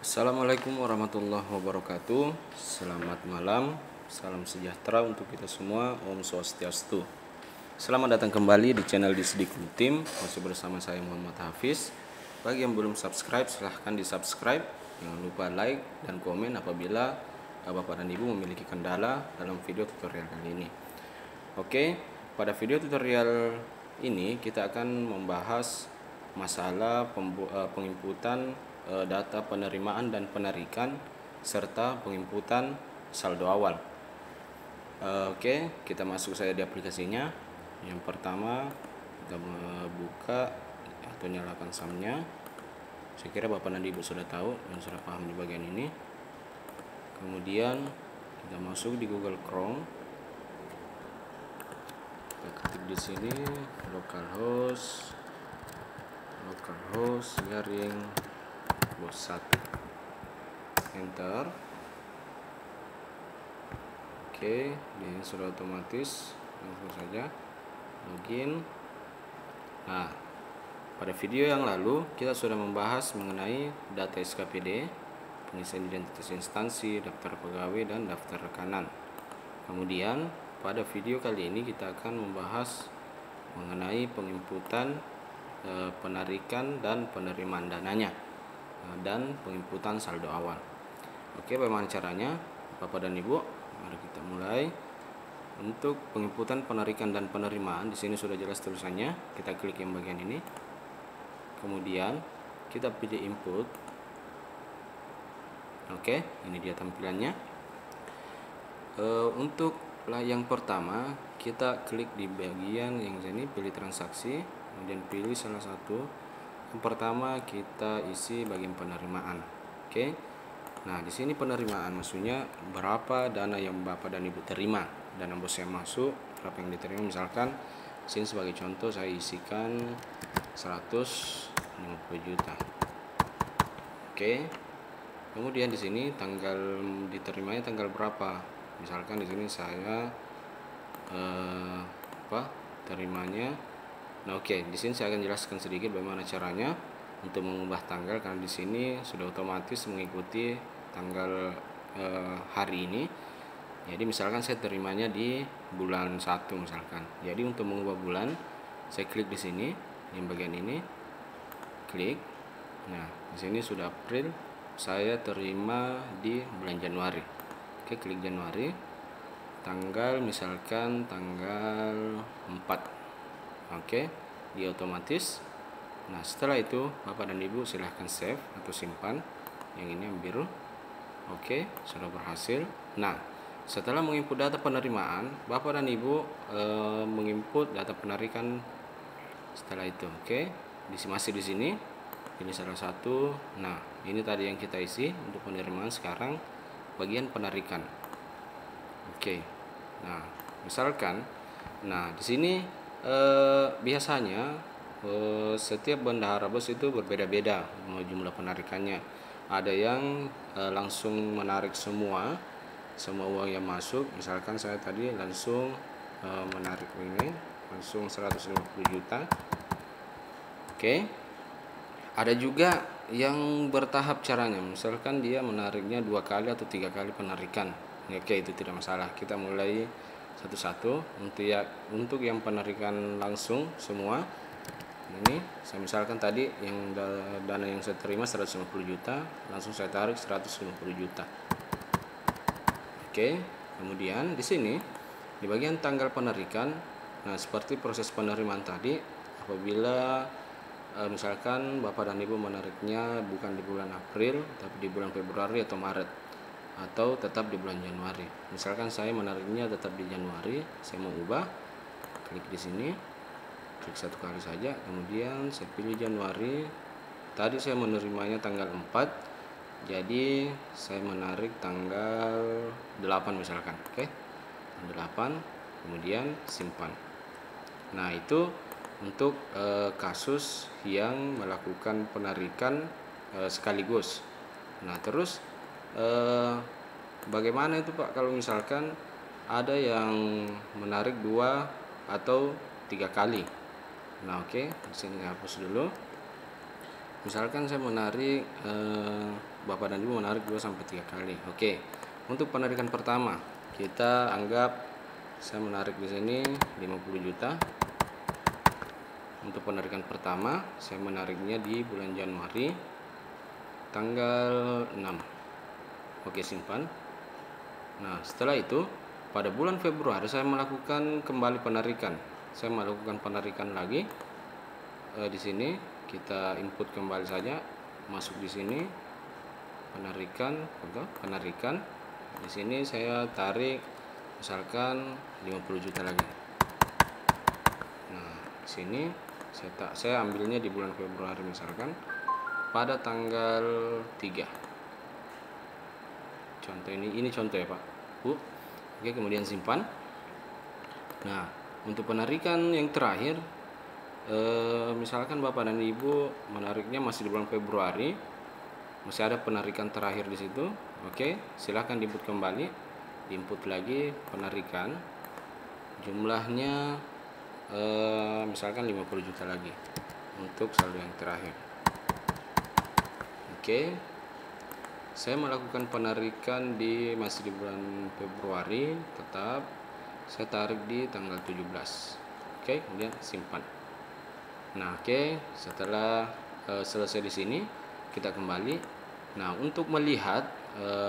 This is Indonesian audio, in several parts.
Assalamualaikum warahmatullahi wabarakatuh. Selamat malam, salam sejahtera untuk kita semua. Om Swastiastu. Selamat datang kembali di channel Disdikbud Ultim. Masih bersama saya Muhammad Hafiz. Bagi yang belum subscribe, silahkan di subscribe. Jangan lupa like dan komen apabila Bapak dan Ibu memiliki kendala dalam video tutorial kali ini. Oke, pada video tutorial ini kita akan membahas masalah penginputan data penerimaan dan penarikan serta penginputan saldo awal. Oke, kita masuk saja di aplikasinya. Yang pertama kita buka atau nyalakan SAM-nya. Saya kira Bapak dan Ibu sudah tahu dan sudah paham di bagian ini. Kemudian kita masuk di Google Chrome. Kita ketik di sini localhost garing bos 1, enter. Oke, ini sudah otomatis, langsung saja login. Nah, pada video yang lalu kita sudah membahas mengenai data SKPD, pengisian identitas instansi, daftar pegawai, dan daftar rekanan. Kemudian pada video kali ini kita akan membahas mengenai penginputan penarikan dan penerimaan dananya dan penginputan saldo awal. Oke, bagaimana caranya Bapak dan Ibu? Mari kita mulai. Untuk penginputan penarikan dan penerimaan, di sini sudah jelas tulisannya. Kita klik yang bagian ini. Kemudian kita pilih input. Oke, ini dia tampilannya. Untuk yang pertama, kita klik di bagian yang sini, pilih transaksi, kemudian pilih salah satu. Yang pertama kita isi bagian penerimaan. Oke. Nah, di sini penerimaan maksudnya berapa dana yang Bapak dan Ibu terima, dana bos yang masuk, berapa yang diterima. Misalkan sini sebagai contoh saya isikan 150 juta. Oke. Kemudian di sini tanggal diterimanya tanggal berapa? Misalkan di sini saya terimanya. Nah, oke, di sini saya akan jelaskan sedikit bagaimana caranya untuk mengubah tanggal, karena di sini sudah otomatis mengikuti tanggal hari ini. Jadi misalkan saya terimanya di bulan 1 misalkan. Jadi untuk mengubah bulan, saya klik di sini, di bagian ini, klik. Nah, di sini sudah April, saya terima di bulan Januari. Oke, klik Januari. Tanggal misalkan tanggal 4. Oke, dia otomatis. Nah, setelah itu Bapak dan Ibu silahkan save atau simpan. Yang ini yang biru. Oke, sudah berhasil. Nah, setelah menginput data penerimaan, Bapak dan Ibu menginput data penarikan setelah itu. Oke, masih di sini. Ini salah satu. Nah, ini tadi yang kita isi untuk penerimaan. Sekarang bagian penarikan. Oke. Nah, misalkan, nah di sini biasanya setiap bendahara bos itu berbeda-beda jumlah penarikannya. Ada yang langsung menarik semua uang yang masuk. Misalkan saya tadi langsung menarik ini langsung 150 juta. Oke. Ada juga yang bertahap caranya. Misalkan dia menariknya 2 kali atau 3 kali penarikan. Oke, itu tidak masalah. Kita mulai satu-satu. Untuk yang penarikan langsung semua, ini saya misalkan tadi yang dana yang saya terima 150 juta, langsung saya tarik 150 juta. Oke, kemudian di sini di bagian tanggal penarikan, nah seperti proses penerimaan tadi, apabila misalkan Bapak dan Ibu menariknya bukan di bulan April tapi di bulan Februari atau Maret, atau tetap di bulan Januari. Misalkan saya menariknya tetap di Januari, saya mau ubah, klik di sini, klik satu kali saja, kemudian saya pilih Januari. Tadi saya menerimanya tanggal 4, jadi saya menarik tanggal 8 misalkan. Oke, 8, kemudian simpan. Nah, itu untuk kasus yang melakukan penarikan sekaligus. Nah, terus bagaimana itu Pak kalau misalkan ada yang menarik 2 atau 3 kali? Nah, oke, di sini hapus dulu. misalkan saya menarik Bapak dan Ibu menarik 2 sampai 3 kali. Oke. Untuk penarikan pertama, kita anggap saya menarik di sini 50 juta. Untuk penarikan pertama, saya menariknya di bulan Januari tanggal 6. Oke, simpan. Nah, setelah itu pada bulan Februari saya melakukan kembali penarikan. Saya melakukan penarikan lagi. Di sini kita input kembali saja, masuk di sini penarikan. Di sini saya tarik misalkan 50 juta lagi. Nah, di sini saya ambilnya di bulan Februari misalkan pada tanggal 3. Contoh ini contoh ya Pak Bu. Oke, kemudian simpan. Nah, untuk penarikan yang terakhir, misalkan Bapak dan Ibu menariknya masih di bulan Februari, masih ada penarikan terakhir di situ. Oke, silahkan diinput kembali, diinput lagi penarikan, jumlahnya misalkan 50 juta lagi untuk saldo yang terakhir. Oke, saya melakukan penarikan masih di bulan Februari, tetap saya tarik di tanggal 17. Oke, kemudian simpan. Nah, oke, setelah selesai di sini kita kembali. Nah, untuk melihat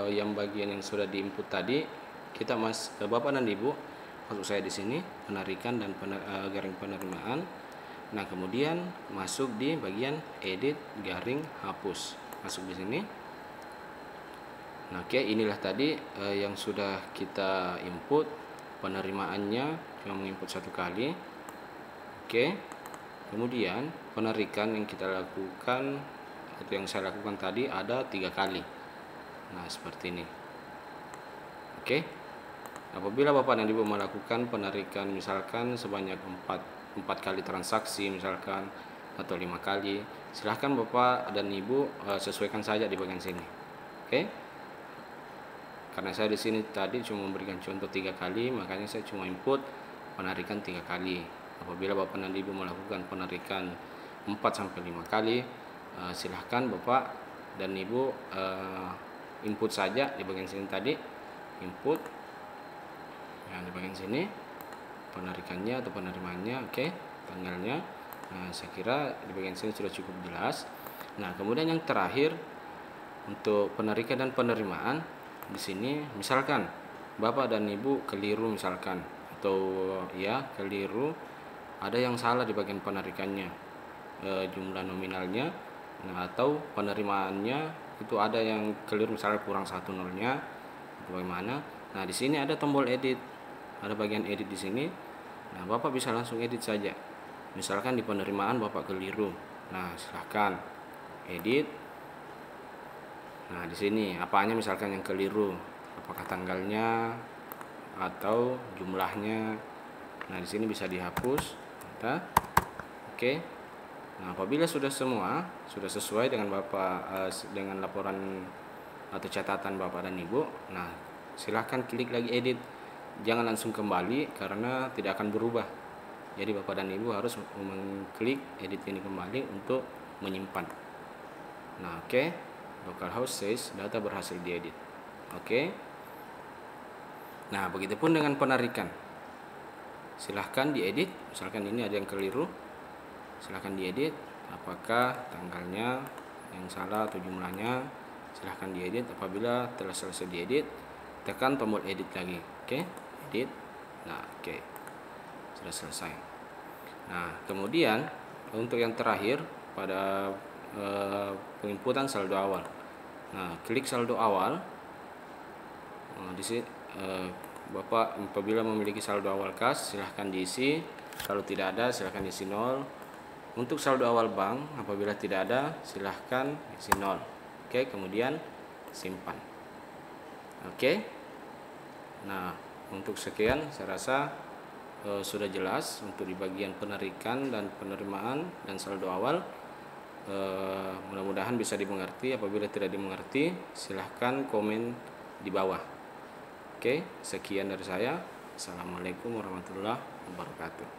yang bagian yang sudah diinput tadi, kita Bapak dan Ibu, masuk saya di sini penarikan dan garing penerimaan. Nah, kemudian masuk di bagian edit garing hapus. Masuk di sini. Nah, oke, inilah tadi yang sudah kita input. Penerimaannya cuma menginput 1 kali. Oke. Kemudian penarikan yang kita lakukan atau yang saya lakukan tadi ada 3 kali. Nah, seperti ini. Oke. Apabila Bapak dan Ibu melakukan penarikan misalkan sebanyak 4 kali transaksi misalkan atau 5 kali, silahkan Bapak dan Ibu sesuaikan saja di bagian sini. Oke. Karena saya di sini tadi cuma memberikan contoh 3 kali, makanya saya cuma input penarikan 3 kali. Apabila Bapak dan Ibu melakukan penarikan 4 sampai 5 kali, silahkan Bapak dan Ibu input saja di bagian sini tadi, input yang di bagian sini penarikannya atau penerimaannya. Oke, tanggalnya. Nah, saya kira di bagian sini sudah cukup jelas. Nah, kemudian yang terakhir untuk penarikan dan penerimaan di sini, misalkan Bapak dan Ibu keliru misalkan, atau ya keliru, ada yang salah di bagian penarikannya, jumlah nominalnya, nah, atau penerimaannya itu ada yang keliru, misalnya kurang 1 nolnya, bagaimana? Nah, di sini ada tombol edit, ada bagian edit di sini. Nah, Bapak bisa langsung edit saja. Misalkan di penerimaan Bapak keliru, nah silahkan edit. Nah, di sini apanya misalkan yang keliru, apakah tanggalnya atau jumlahnya. Nah, di sini bisa dihapus. Nah, oke. Nah, apabila sudah semua sudah sesuai dengan Bapak dengan laporan atau catatan Bapak dan Ibu, nah silahkan klik lagi edit. Jangan langsung kembali karena tidak akan berubah. Jadi Bapak dan Ibu harus mengklik edit ini kembali untuk menyimpan. Nah, oke. Localhost says data berhasil diedit. Oke. Nah, begitupun dengan penarikan. Silahkan diedit. Misalkan ini ada yang keliru, silahkan diedit. Apakah tanggalnya yang salah atau jumlahnya, silahkan diedit. Apabila telah selesai diedit, tekan tombol edit lagi. Oke, edit. Nah, oke, sudah selesai. Nah, kemudian untuk yang terakhir pada penginputan saldo awal. Nah, klik saldo awal. Nah, di sini Bapak apabila memiliki saldo awal kas, silahkan diisi. Kalau tidak ada, silahkan isi 0. Untuk saldo awal bank, apabila tidak ada, silahkan isi 0. Oke, kemudian simpan. Oke. Nah, untuk sekian saya rasa sudah jelas untuk di bagian penarikan dan penerimaan dan saldo awal. Mudah-mudahan bisa dimengerti. Apabila tidak dimengerti, silahkan komen di bawah. Oke, sekian dari saya. Assalamualaikum warahmatullahi wabarakatuh.